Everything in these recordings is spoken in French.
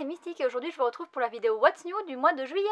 c'est Mystique et aujourd'hui je vous retrouve pour la vidéo What's New du mois de juillet.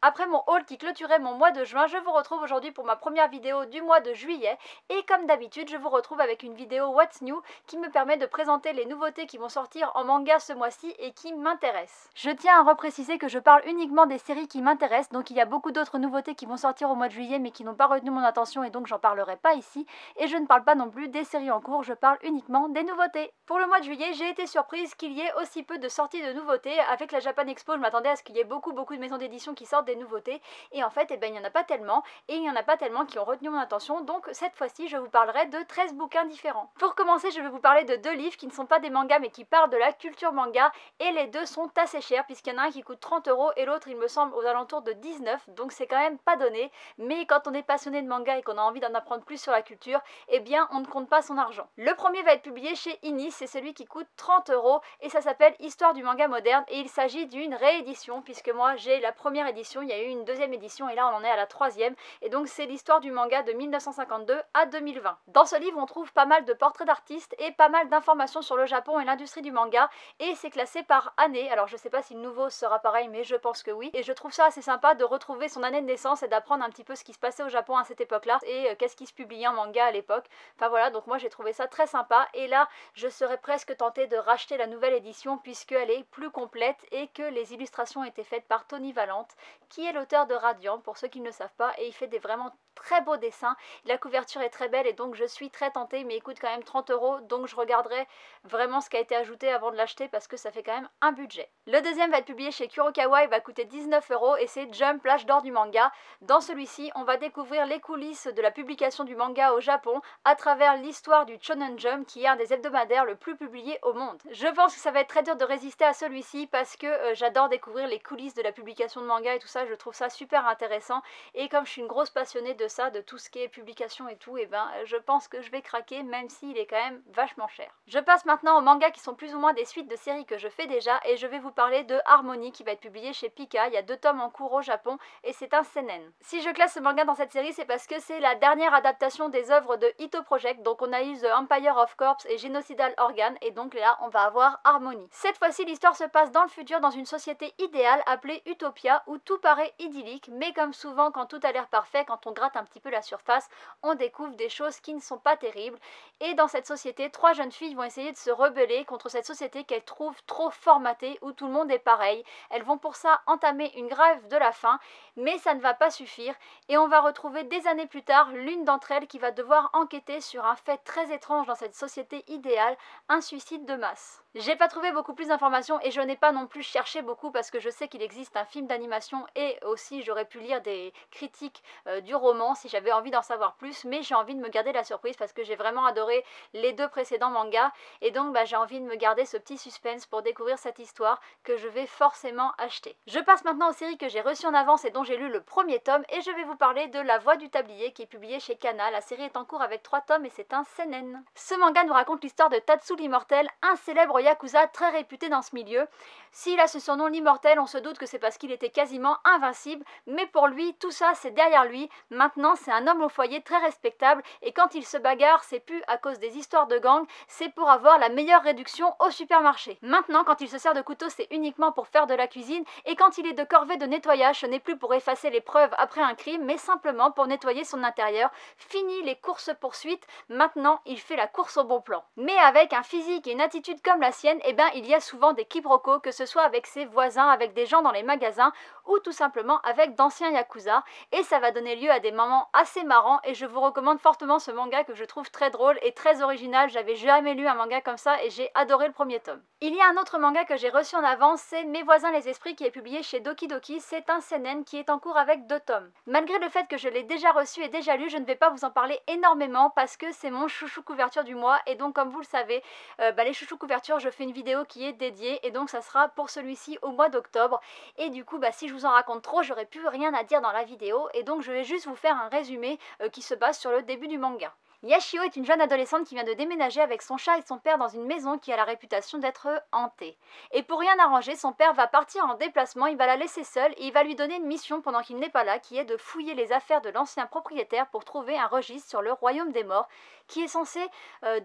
Après mon haul qui clôturait mon mois de juin, je vous retrouve aujourd'hui pour ma première vidéo du mois de juillet. Et comme d'habitude, je vous retrouve avec une vidéo What's New qui me permet de présenter les nouveautés qui vont sortir en manga ce mois-ci et qui m'intéressent. Je tiens à repréciser que je parle uniquement des séries qui m'intéressent, donc il y a beaucoup d'autres nouveautés qui vont sortir au mois de juillet mais qui n'ont pas retenu mon attention et donc j'en parlerai pas ici. Et je ne parle pas non plus des séries en cours, je parle uniquement des nouveautés. Pour le mois de juillet, j'ai été surprise qu'il y ait aussi peu de sorties de nouveautés. Avec la Japan Expo, je m'attendais à ce qu'il y ait beaucoup de maisons d'édition qui sortent des nouveautés et en fait il n'y en a pas tellement et il n'y en a pas tellement qui ont retenu mon attention, donc cette fois-ci je vous parlerai de 13 bouquins différents. Pour commencer, je vais vous parler de deux livres qui ne sont pas des mangas mais qui parlent de la culture manga et les deux sont assez chers puisqu'il y en a un qui coûte 30 € et l'autre il me semble aux alentours de 19, donc c'est quand même pas donné, mais quand on est passionné de manga et qu'on a envie d'en apprendre plus sur la culture, eh bien on ne compte pas son argent. Le premier va être publié chez Inis, c'est celui qui coûte 30 € et ça s'appelle Histoire du manga moderne et il s'agit d'une réédition puisque moi j'ai la première édition, il y a eu une deuxième édition et là on en est à la troisième et donc c'est l'histoire du manga de 1952 à 2020. Dans ce livre on trouve pas mal de portraits d'artistes et pas mal d'informations sur le Japon et l'industrie du manga et c'est classé par année. Alors je sais pas si le nouveau sera pareil mais je pense que oui et je trouve ça assez sympa de retrouver son année de naissance et d'apprendre un petit peu ce qui se passait au Japon à cette époque là et qu'est-ce qui se publiait en manga à l'époque. Enfin voilà, donc moi j'ai trouvé ça très sympa et là je serais presque tentée de racheter la nouvelle édition puisqu'elle est plus complète et que les illustrations étaient faites par Tony Valente qui est l'auteur de Radiant pour ceux qui ne le savent pas et il fait des vraiment très beaux dessins. La couverture est très belle et donc je suis très tentée mais il coûte quand même 30 € donc je regarderai vraiment ce qui a été ajouté avant de l'acheter parce que ça fait quand même un budget. Le deuxième va être publié chez Kurokawa, il va coûter 19 € et c'est Jump, l'âge d'or du manga. Dans celui-ci on va découvrir les coulisses de la publication du manga au Japon à travers l'histoire du Shonen Jump qui est un des hebdomadaires le plus publié au monde. Je pense que ça va être très dur de résister à celui-ci parce que j'adore découvrir les coulisses de la publication de manga et tout ça, je trouve ça super intéressant et comme je suis une grosse passionnée de ça, de tout ce qui est publication et tout, et ben je pense que je vais craquer même s'il est quand même vachement cher. Je passe maintenant aux mangas qui sont plus ou moins des suites de séries que je fais déjà et je vais vous parler de Harmony qui va être publié chez Pika. Il y a 2 tomes en cours au Japon et c'est un seinen. Si je classe ce manga dans cette série, c'est parce que c'est la dernière adaptation des œuvres de Ito Project, donc on a eu The Empire of Corpse et Genocidal Organ et donc là on va avoir Harmony. Cette fois-ci l'histoire se passe dans le futur dans une société idéale appelée Utopia où tout paraît idyllique mais comme souvent quand tout a l'air parfait, quand on gratte un petit peu la surface, on découvre des choses qui ne sont pas terribles et dans cette société, 3 jeunes filles vont essayer de se rebeller contre cette société qu'elles trouvent trop formatée où tout le monde est pareil. Elles vont pour ça entamer une grève de la faim mais ça ne va pas suffire et on va retrouver des années plus tard l'une d'entre elles qui va devoir enquêter sur un fait très étrange dans cette société idéale, un suicide de masse. J'ai pas trouvé beaucoup plus d'informations et je n'ai pas non plus cherché beaucoup parce que je sais qu'il existe un film d'animation et aussi j'aurais pu lire des critiques du roman si j'avais envie d'en savoir plus, mais j'ai envie de me garder la surprise parce que j'ai vraiment adoré les 2 précédents mangas et donc j'ai envie de me garder ce petit suspense pour découvrir cette histoire que je vais forcément acheter. Je passe maintenant aux séries que j'ai reçues en avance et dont j'ai lu le premier tome et je vais vous parler de La Voix du Tablier qui est publié chez Kana. La série est en cours avec 3 tomes et c'est un seinen. Ce manga nous raconte l'histoire de Tatsu l'Immortel, un célèbre yakuza très réputé dans ce milieu. S'il a ce surnom l'Immortel, on se doute que c'est parce qu'il était quasiment invincible, mais pour lui, tout ça c'est derrière lui. Maintenant, c'est un homme au foyer très respectable et quand il se bagarre, c'est plus à cause des histoires de gang, c'est pour avoir la meilleure réduction au supermarché. Maintenant, quand il se sert de couteau, c'est uniquement pour faire de la cuisine et quand il est de corvée de nettoyage, ce n'est plus pour effacer les preuves après un crime, mais simplement pour nettoyer son intérieur. Fini les courses-poursuites, maintenant il fait la course au bon plan. Mais avec un physique et une attitude comme la sienne, eh ben il y a souvent des quiproquos, que ce soit avec ses voisins, avec des gens dans les magasins ou tout simplement avec d'anciens yakuza et ça va donner lieu à des moments assez marrants et je vous recommande fortement ce manga que je trouve très drôle et très original. J'avais jamais lu un manga comme ça et j'ai adoré le premier tome. Il y a un autre manga que j'ai reçu en avance, c'est Mes voisins les esprits qui est publié chez Doki Doki. C'est un seinen qui est en cours avec 2 tomes. Malgré le fait que je l'ai déjà reçu et déjà lu, je ne vais pas vous en parler énormément parce que c'est mon chouchou couverture du mois et donc comme vous le savez, les chouchous couvertures, je fais une vidéo qui est dédiée et donc ça sera pour celui-ci au mois d'octobre et du coup si je vous en raconte trop, j'aurais plus rien à dire dans la vidéo et donc je vais juste vous faire un résumé qui se base sur le début du manga. Yashio est une jeune adolescente qui vient de déménager avec son chat et son père dans une maison qui a la réputation d'être hantée. Et pour rien arranger, son père va partir en déplacement, il va la laisser seule et il va lui donner une mission pendant qu'il n'est pas là, qui est de fouiller les affaires de l'ancien propriétaire pour trouver un registre sur le royaume des morts, qui est censé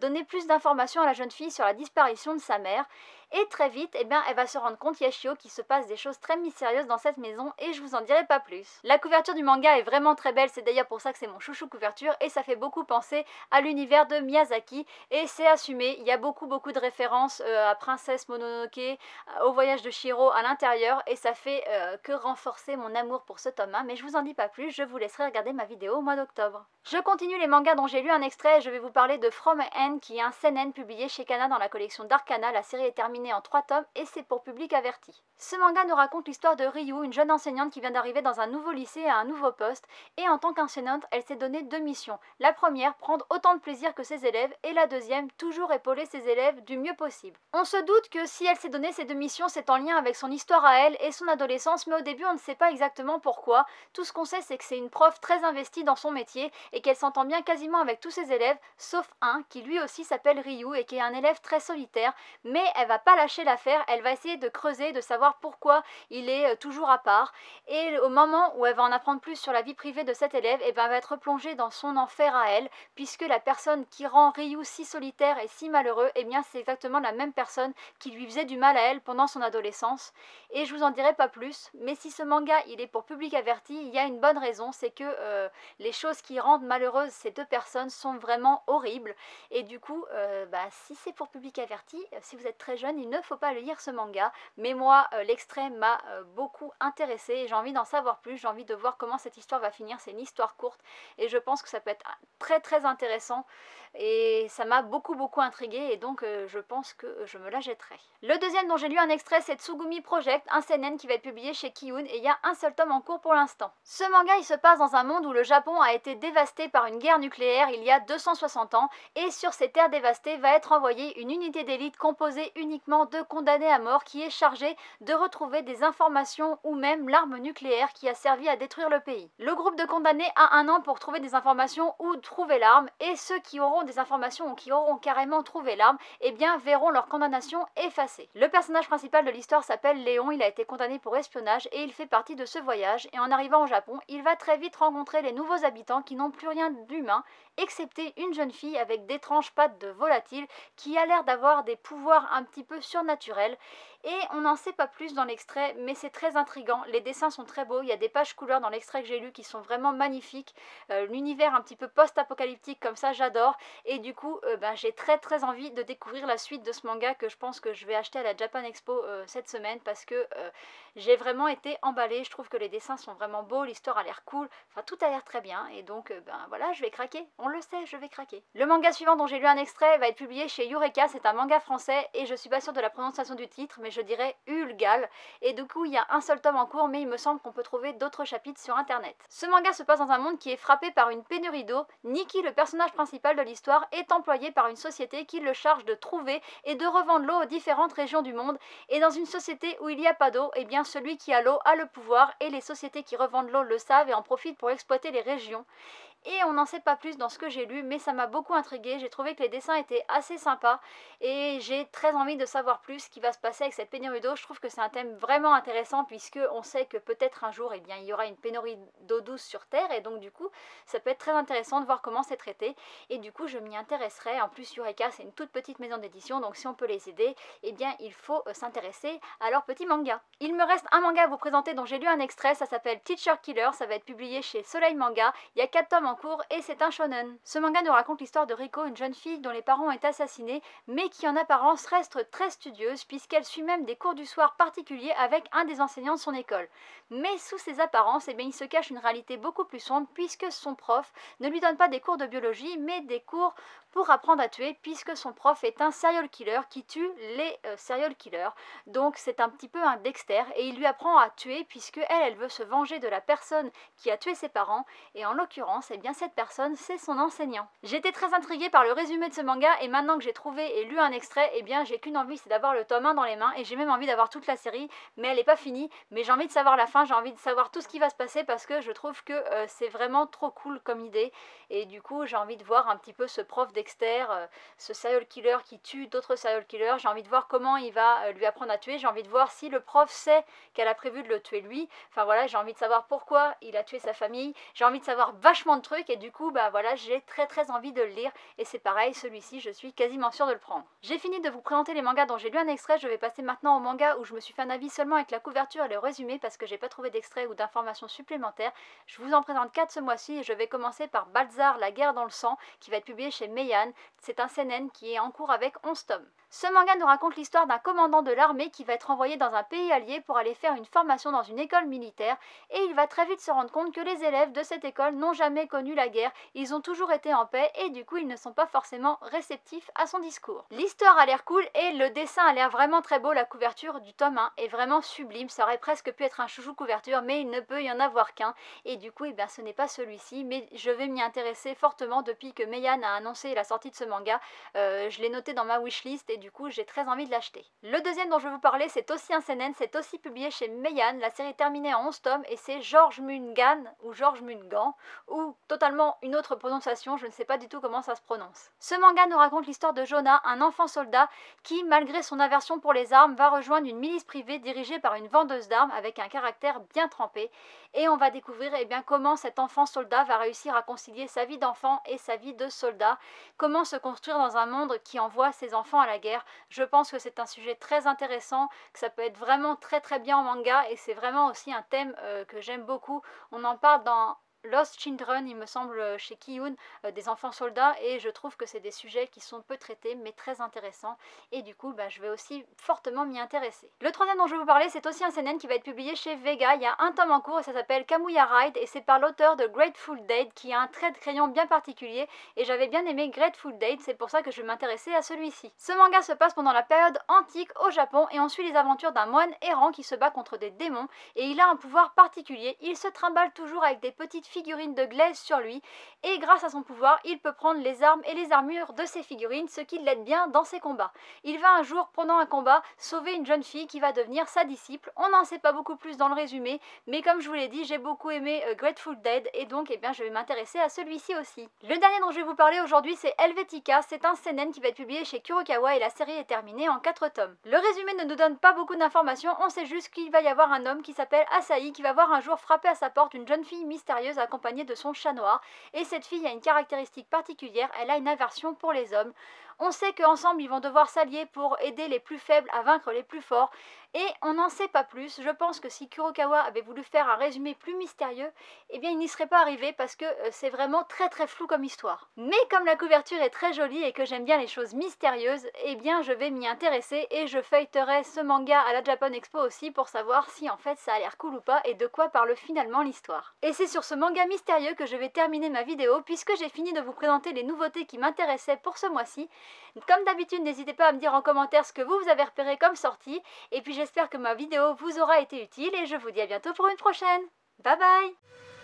donner plus d'informations à la jeune fille sur la disparition de sa mère. Et très vite, elle va se rendre compte, Yashio, qu'il se passe des choses très mystérieuses dans cette maison et je vous en dirai pas plus. La couverture du manga est vraiment très belle, c'est d'ailleurs pour ça que c'est mon chouchou couverture et ça fait beaucoup penser à l'univers de Miyazaki et c'est assumé, il y a beaucoup de références à Princesse Mononoke, au voyage de Shiro à l'intérieur et ça fait que renforcer mon amour pour ce tome 1, mais je vous en dis pas plus, je vous laisserai regarder ma vidéo au mois d'octobre. Je continue les mangas dont j'ai lu un extrait et je vais vous parler de From a End qui est un seinen publié chez Kana dans la collection d'Arcana. La série est terminée en 3 tomes et c'est pour public averti. Ce manga nous raconte l'histoire de Ryu, une jeune enseignante qui vient d'arriver dans un nouveau lycée à un nouveau poste et en tant qu'enseignante, elle s'est donné 2 missions. La première, prendre autant de plaisir que ses élèves et la deuxième, toujours épauler ses élèves du mieux possible. On se doute que si elle s'est donné ces 2 missions, c'est en lien avec son histoire à elle et son adolescence, mais au début on ne sait pas exactement pourquoi. Tout ce qu'on sait c'est que c'est une prof très investie dans son métier et qu'elle s'entend bien quasiment avec tous ses élèves, sauf un qui lui aussi s'appelle Ryu et qui est un élève très solitaire, mais elle va pas lâcher l'affaire, elle va essayer de creuser, de savoir pourquoi il est toujours à part, et au moment où elle va en apprendre plus sur la vie privée de cet élève, elle va être plongée dans son enfer à elle, puisque la personne qui rend Ryu si solitaire et si malheureux, eh bien c'est exactement la même personne qui lui faisait du mal à elle pendant son adolescence, et je vous en dirai pas plus, mais si ce manga il est pour public averti, il y a une bonne raison, c'est que les choses qui rendent malheureuses ces 2 personnes sont vraiment horribles, et du coup, si c'est pour public averti, si vous êtes très jeune, il ne faut pas lire ce manga, mais moi, l'extrait m'a beaucoup intéressée, et j'ai envie d'en savoir plus, j'ai envie de voir comment cette histoire va finir, c'est une histoire courte, et je pense que ça peut être très intéressant, et ça m'a beaucoup intriguée, et donc je pense que je me la jetterai. Le deuxième dont j'ai lu un extrait, c'est Tsugumi Project, un seinen qui va être publié chez Kiun, et il y a un seul tome en cours pour l'instant. Ce manga, il se passe dans un monde où le Japon a été dévasté par une guerre nucléaire il y a 260 ans, et sur ces terres dévastées va être envoyée une unité d'élite composée uniquement de condamnés à mort qui est chargée de retrouver des informations ou même l'arme nucléaire qui a servi à détruire le pays. Le groupe de condamnés a 1 an pour trouver des informations ou trouver l'arme, et ceux qui auront des informations ou qui auront carrément trouvé l'arme, eh bien verront leur condamnation effacée. Le personnage principal de l'histoire s'appelle Léon, il a été condamné pour espionnage et il fait partie de ce voyage, et en arrivant au Japon, il va très vite rencontrer les nouveaux habitants qui n'ont plus rien d'humain, excepté une jeune fille avec d'étranges pattes de volatile qui a l'air d'avoir des pouvoirs un petit peu surnaturels, et on n'en sait pas plus dans l'extrait, mais c'est très intriguant, les dessins sont très beaux, il y a des pages couleurs dans l'extrait que j'ai lu qui sont vraiment magnifiques, l'univers un petit peu post-apocalyptique comme ça j'adore, et du coup j'ai très envie de découvrir la suite de ce manga que je pense que je vais acheter à la Japan Expo cette semaine, parce que j'ai vraiment été emballée, je trouve que les dessins sont vraiment beaux, l'histoire a l'air cool, enfin tout a l'air très bien, et donc voilà, je vais craquer, on le sait, je vais craquer. Le manga suivant dont j'ai lu un extrait va être publié chez Eureka, c'est un manga français, et je suis pas sûre de la prononciation du titre, mais je dirais Ulgal, et du coup il y a un seul tome en cours, mais il me semble qu'on peut trouver d'autres chapitres sur internet. Ce manga se passe dans un monde qui est frappé par une pénurie d'eau. Nikki, le personnage principal de l'histoire, est employé par une société qui le charge de trouver et de revendre l'eau aux différentes régions du monde, et dans une société où il n'y a pas d'eau, eh bien celui qui a l'eau a le pouvoir, et les sociétés qui revendent l'eau le savent et en profitent pour exploiter les régions. Et on n'en sait pas plus dans ce que j'ai lu, mais ça m'a beaucoup intriguée, j'ai trouvé que les dessins étaient assez sympas, et j'ai très envie de savoir plus ce qui va se passer avec cette pénurie d'eau. Je trouve que c'est un thème vraiment intéressant, puisque on sait que peut-être un jour, eh bien, il y aura une pénurie d'eau douce sur Terre, et donc du coup, ça peut être très intéressant de voir comment c'est traité, et du coup, je m'y intéresserai. En plus, Eureka, c'est une toute petite maison d'édition, donc si on peut les aider, eh bien, il faut s'intéresser à leur petit manga. Il me reste un manga à vous présenter dont j'ai lu un extrait, ça s'appelle Teacher Killer, ça va être publié chez Soleil Manga, il y a 4 tomes en cours et c'est un shonen. Ce manga nous raconte l'histoire de Riko, une jeune fille dont les parents ont été assassinés, mais qui en apparence reste très studieuse puisqu'elle suit même des cours du soir particuliers avec un des enseignants de son école. Mais sous ces apparences, eh bien, il se cache une réalité beaucoup plus sombre puisque son prof ne lui donne pas des cours de biologie mais des cours pour apprendre à tuer, puisque son prof est un serial killer qui tue les serial killers. Donc c'est un petit peu un Dexter et il lui apprend à tuer puisque elle veut se venger de la personne qui a tué ses parents et en l'occurrence, eh bien cette personne c'est son enseignant. J'étais très intriguée par le résumé de ce manga et maintenant que j'ai trouvé et lu un extrait, eh bien j'ai qu'une envie, c'est d'avoir le tome 1 dans les mains et j'ai même envie d'avoir toute la série, mais elle n'est pas finie, mais j'ai envie de savoir la fin, j'ai envie de savoir tout ce qui va se passer parce que je trouve que c'est vraiment trop cool comme idée et du coup j'ai envie de voir un petit peu ce prof Dexter, ce serial killer qui tue d'autres serial killers, j'ai envie de voir comment il va lui apprendre à tuer, j'ai envie de voir si le prof sait qu'elle a prévu de le tuer lui, enfin voilà, j'ai envie de savoir pourquoi il a tué sa famille, j'ai envie de savoir vachement de trucs et du coup bah voilà, j'ai très envie de le lire et c'est pareil, celui-ci je suis quasiment sûre de le prendre. J'ai fini de vous présenter les mangas dont j'ai lu un extrait, je vais passer maintenant au manga où je me suis fait un avis seulement avec la couverture et le résumé parce que j'ai pas trouvé d'extrait ou d'informations supplémentaires. Je vous en présente 4 ce mois-ci et je vais commencer par Balzar, la guerre dans le sang qui va être publié chez Meian. C'est un seinen qui est en cours avec 11 tomes. Ce manga nous raconte l'histoire d'un commandant de l'armée qui va être envoyé dans un pays allié pour aller faire une formation dans une école militaire et il va très vite se rendre compte que les élèves de cette école n'ont jamais connu la guerre, ils ont toujours été en paix et du coup ils ne sont pas forcément réceptifs à son discours. L'histoire a l'air cool et le dessin a l'air vraiment très beau, la couverture du tome 1 est vraiment sublime, ça aurait presque pu être un chouchou couverture mais il ne peut y en avoir qu'un et du coup ce n'est pas celui-ci mais je vais m'y intéresser fortement depuis que Meian a annoncé la sortie de ce manga, je l'ai noté dans ma wishlist et du coup j'ai très envie de l'acheter. Le deuxième dont je vais vous parler c'est aussi un seinen, c'est aussi publié chez Meian, la série est terminée en 11 tomes et c'est George Mungan ou George Mungan ou totalement une autre prononciation, je ne sais pas du tout comment ça se prononce. Ce manga nous raconte l'histoire de Jonah, un enfant soldat qui malgré son aversion pour les armes va rejoindre une milice privée dirigée par une vendeuse d'armes avec un caractère bien trempé et on va découvrir comment cet enfant soldat va réussir à concilier sa vie d'enfant et sa vie de soldat, comment se construire dans un monde qui envoie ses enfants à la guerre. Je pense que c'est un sujet très intéressant, que ça peut être vraiment très bien en manga et c'est vraiment aussi un thème que j'aime beaucoup. On en parle dans Lost Children, il me semble, chez Kiyun, des enfants soldats et je trouve que c'est des sujets qui sont peu traités mais très intéressants et du coup je vais aussi fortement m'y intéresser. Le troisième dont je vais vous parler c'est aussi un seinen qui va être publié chez Vega, il y a un tome en cours et ça s'appelle Kamuya Ride et c'est par l'auteur de Grateful Dead qui a un trait de crayon bien particulier et j'avais bien aimé Grateful Dead, c'est pour ça que je vais m'intéresser à celui-ci. Ce manga se passe pendant la période antique au Japon et on suit les aventures d'un moine errant qui se bat contre des démons et il a un pouvoir particulier, il se trimballe toujours avec des petites figurines de glaise sur lui et grâce à son pouvoir il peut prendre les armes et les armures de ses figurines, ce qui l'aide bien dans ses combats. Il va un jour pendant un combat sauver une jeune fille qui va devenir sa disciple. On n'en sait pas beaucoup plus dans le résumé mais comme je vous l'ai dit j'ai beaucoup aimé Grateful Dead et donc je vais m'intéresser à celui-ci aussi. Le dernier dont je vais vous parler aujourd'hui c'est Helvetica, c'est un seinen qui va être publié chez Kurokawa et la série est terminée en 4 tomes. Le résumé ne nous donne pas beaucoup d'informations, on sait juste qu'il va y avoir un homme qui s'appelle Asahi qui va voir un jour frapper à sa porte une jeune fille mystérieuse accompagnée de son chat noir et cette fille a une caractéristique particulière, elle a une aversion pour les hommes. On sait qu'ensemble ils vont devoir s'allier pour aider les plus faibles à vaincre les plus forts et on n'en sait pas plus. Je pense que si Kurokawa avait voulu faire un résumé plus mystérieux, il n'y serait pas arrivé parce que c'est vraiment très flou comme histoire. Mais comme la couverture est très jolie et que j'aime bien les choses mystérieuses, je vais m'y intéresser et je feuilleterai ce manga à la Japan Expo aussi pour savoir si en fait ça a l'air cool ou pas et de quoi parle finalement l'histoire. Et c'est sur ce manga mystérieux que je vais terminer ma vidéo puisque j'ai fini de vous présenter les nouveautés qui m'intéressaient pour ce mois-ci. Comme d'habitude, n'hésitez pas à me dire en commentaire ce que vous avez repéré comme sortie et puis j'espère que ma vidéo vous aura été utile et je vous dis à bientôt pour une prochaine. Bye bye!